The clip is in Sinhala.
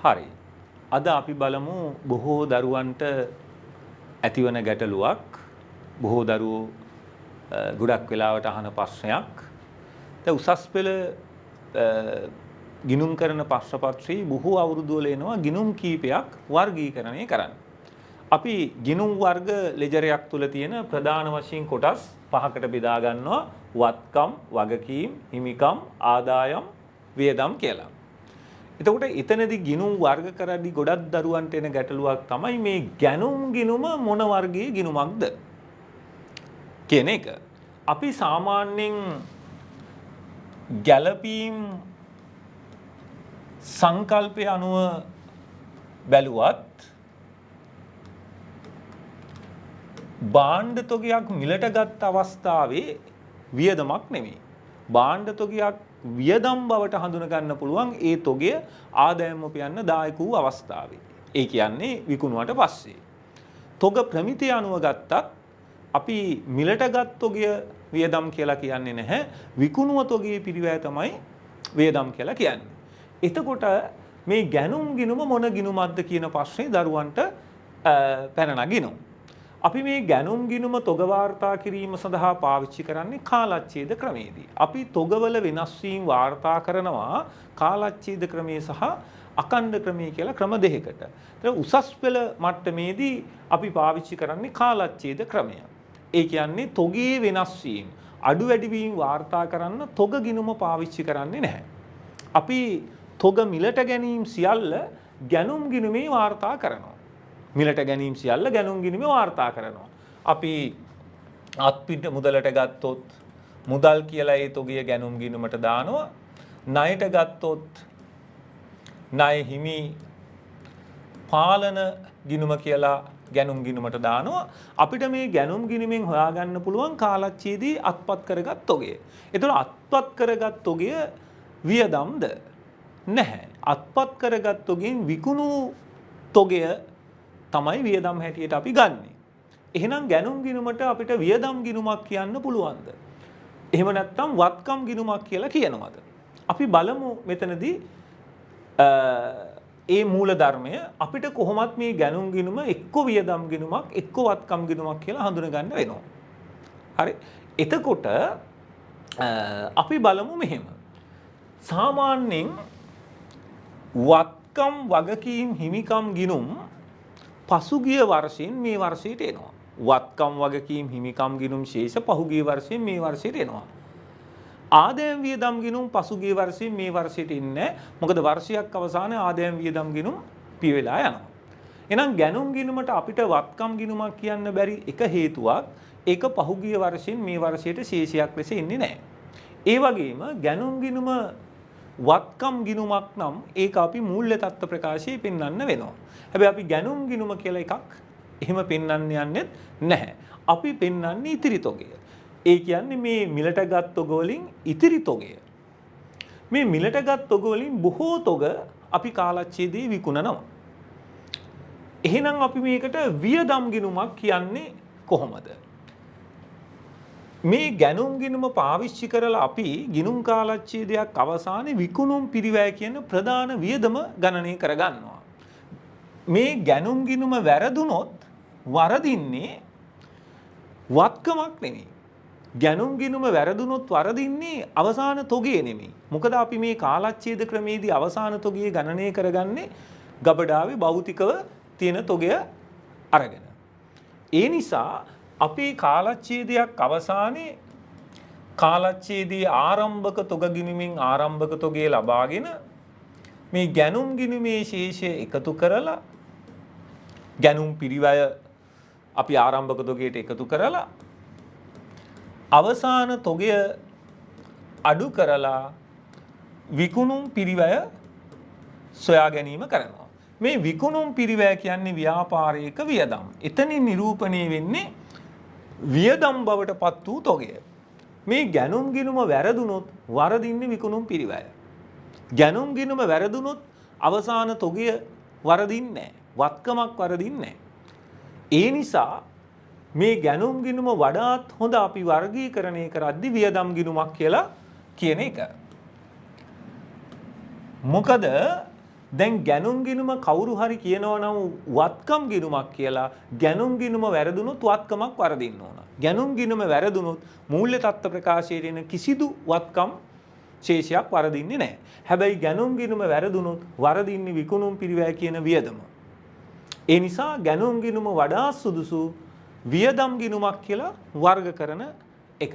හරි. අද අපි බලමු බොහෝ දරුවන්ට ඇතිවන ගැටලුවක්. බොහෝ දරුවෝ ගොඩක් වෙලාවට අහන ප්‍රශ්නයක්. දැන් උසස් පෙළ ගිණුම් කරන ප්‍රශ්න පත්‍රයේ බොහෝ අවුරුදු වල එනවා ගිණුම් කීපයක් වර්ගීකරණය කරන්න. අපි ගිණුම් වර්ග ලෙජරයක් තුල තියෙන ප්‍රධාන වශයෙන් කොටස් පහකට බෙදා ගන්නවා. වත්කම්, වගකීම්, හිමිකම්, ආදායම්, වියදම් කියලා. එතකොට එතනදී ගිණුම් වර්ග කරද්දී ගොඩක් දරුවන්ට එන ගැටලුවක් තමයි මේ ගැනුම් ගිණුම මොන වර්ගයේ ගිණුමක්ද කියන එක. අපි සාමාන්‍යයෙන් ගැළපීම් සංකල්පය අනුව බැලුවත් භාණ්ඩ තොගයක් මිලට ගත් අවස්ථාවේ වියදමක් නෙමෙයි. භාණ්ඩ තොගයක් වියදම් බවට හඳුන ගන්න පුළුවන් ඒ තොගය ආදායම උපයන්න දායක වූ අවස්ථාවේ. ඒ කියන්නේ විකුණුවට පස්සේ. තොග ප්‍රමිතිය අනුව ගත්තත් අපි මිලට ගත් තොගය වියදම් කියලා කියන්නේ නැහැ. විකුණුව තොගයේ පිරිවැය තමයි වියදම් කියලා කියන්නේ. එතකොට මේ ගැනුම් ගිණුම මොන ගිණුමක්ද කියන ප්‍රශ්නේ දරුවන්ට පැන නගිනවා. අපි මේ ගැනුම් ගිණුම තොග වාර්තා කිරීම සඳහා පාවිච්චි කරන්නේ කාලච්ඡේද ක්‍රමයේදී. අපි තොගවල වෙනස් වීම වාර්තා කරනවා කාලච්ඡේද ක්‍රමයේ සහ අඛණ්ඩ ක්‍රමයේ කියලා ක්‍රම දෙකකට. ඒත් උසස් පෙළ මට්ටමේදී අපි පාවිච්චි කරන්නේ කාලච්ඡේද ක්‍රමය. ඒ කියන්නේ තොගයේ වෙනස් වීම, අඩු වැඩි වීම වාර්තා කරන්න තොග ගිණුම පාවිච්චි කරන්නේ නැහැ. අපි තොග මිලට ගැනීම සියල්ල ගැනුම් ගිණුමේ වාර්තා කරනවා. මිලට ගැනීම සියල්ල ගැනුම් ගිණුමේ වාර්තා කරනවා. අපි අත්පිට මුදලට ගත්තොත් මුදල් කියලා ඒ තොගය ගැනුම් ගිණුමට දානවා. ණයට ගත්තොත් ණය හිමි පාලන ගිණුම කියලා ගැනුම් ගිණුමට දානවා. අපිට මේ ගැනුම් ගිණුමෙන් හොයාගන්න පුළුවන් කාලච්ඡේදී අත්පත් කරගත් තොගය. ඒතකොට අත්පත් කරගත් තොගය වියදම්ද? නැහැ. අත්පත් කරගත් තොගෙන් විකුණු තොගය තමයි වියදම් හැටියට අපි ගන්නෙ. එහෙනම් ගැනුම් ගිණුමට අපිට වියදම් ගිණුමක් කියන්න පුළුවන්ද? එහෙම නැත්නම් වත්කම් ගිණුමක් කියලා කියනවද? අපි බලමු මෙතනදී ඒ මූල ධර්මය අපිට කොහොමත් මේ ගැනුම් ගිණුම එක්ක වියදම් ගිණුමක් එක්ක වත්කම් ගිණුමක් කියලා හඳුනගන්න වෙනවා. හරි. එතකොට අපි බලමු මෙහෙම. සාමාන්‍යයෙන් වත්කම්, වගකීම්, හිමිකම් ගිණුම් පසුගිය වර්ෂයෙන් මේ වර්ෂයට එනවා. වත්කම්, වගකීම්, හිමිකම් ගිණුම් ශේෂ පහුගිය වර්ෂයෙන් මේ වර්ෂයට එනවා. ආදායම් වියදම් ගිණුම් පසුගිය වර්ෂයෙන් මේ වර්ෂයට ඉන්නේ. මොකද වර්ෂයක් අවසානයේ ආදායම් වියදම් ගිණුම් පිය වෙලා යනවා. එහෙනම් ගැනුම් ගිණුමට අපිට වත්කම් ගිණුමක් කියන්න බැරි එක හේතුවක් ඒක පහුගිය වර්ෂයෙන් මේ වර්ෂයට ශේෂයක් ලෙස ඉන්නේ නැහැ. ඒ වගේම ගැනුම් ගිණුම වත්කම් ගිණුමක් නම් ඒක අපි මූල්‍ය තත්ත්ව ප්‍රකාශයේ පෙන්වන්න වෙනවා. හැබැයි අපි ගැනුම් ගිණුම කියලා එකක් එහෙම පෙන්වන්න යන්නේ නැහැ. අපි පෙන්වන්නේ ඉතිරි තොගය. ඒ කියන්නේ මේ මිලට ගත් තොග වලින් ඉතිරි තොගය. මේ මිලට ගත් තොග වලින් බොහෝ තොග අපි කාලච්ඡේදයේ විකුණනවා. එහෙනම් අපි මේකට වියදම් ගිණුමක් කියන්නේ කොහොමද? මේ ගැනුම් ගිණුම පාවිච්චි කරලා අපි ගිණුම් කාලච්ඡේදයක් අවසානයේ විකුණුම් පිරිවැය කියන ප්‍රධාන වියදම ගණනය කරගන්නවා. මේ ගැනුම් ගිණුම වැරදුනොත් වරදින්නේ වත්කමක් නෙමෙයි. ගැනුම් ගිණුම වැරදුනොත් වරදින්නේ අවසාන තොගය නෙමෙයි. මොකද අපි මේ කාලච්ඡේද ක්‍රමයේදී අවසාන තොගය ගණනය කරගන්නේ ගබඩාවේ භෞතිකව තියෙන තොගය අරගෙන. ඒ නිසා අපි කාලච්ඡේදයක් අවසානයේ කාලච්ඡේදයේ ආරම්භක තොග ගිණුමින් ආරම්භක තොගය ලබාගෙන මේ ගැනුම් ගිණුමේ ශේෂය එකතු කරලා ගැනුම් පිරිවැය අපි ආරම්භක තොගයට එකතු කරලා අවසාන තොගය අඩු කරලා විකුණුම් පිරිවැය සොයා ගැනීම කරනවා. මේ විකුණුම් පිරිවැය කියන්නේ ව්‍යාපාරික වියදම්. එතනින් නිරූපණය වෙන්නේ වියදම් බවට පත් වූ තොගය. මේ ගැනුම් ගිණුම වැරදුනොත් වරදින්නේ විකුණුම් පිරිවැය. ගැනුම් ගිණුම වැරදුනොත් අවසාන තොගය වරදින්නේ නැහැ. වත්කමක් වරදින්නේ නැහැ. ඒ නිසා මේ ගැනුම් ගිණුම වඩාත් හොඳ අපි වර්ගීකරණය කරද්දී වියදම් ගිණුමක් කියලා කියන එක. මොකද දැන් ගැනුම් ගිණුම කවුරු හරි කියනවා නම් වත්කම් ගිණුමක් කියලා ගැනුම් ගිණුම වැරදුනොත් වත්කමක් වරදින්න ඕන. ගැනුම් ගිණුම වැරදුනොත් මූල්‍ය තත්ත්ව ප්‍රකාශයේ දෙන කිසිදු වත්කම් ශේෂයක් වරදින්නේ නැහැ. හැබැයි ගැනුම් ගිණුම වැරදුනොත් වරදින්නේ විකුණුම් පිරිවැය කියන වියදම. ඒ නිසා ගැනුම් ගිණුම වඩා සුදුසු වියදම් ගිණුමක් කියලා වර්ග කරන එක.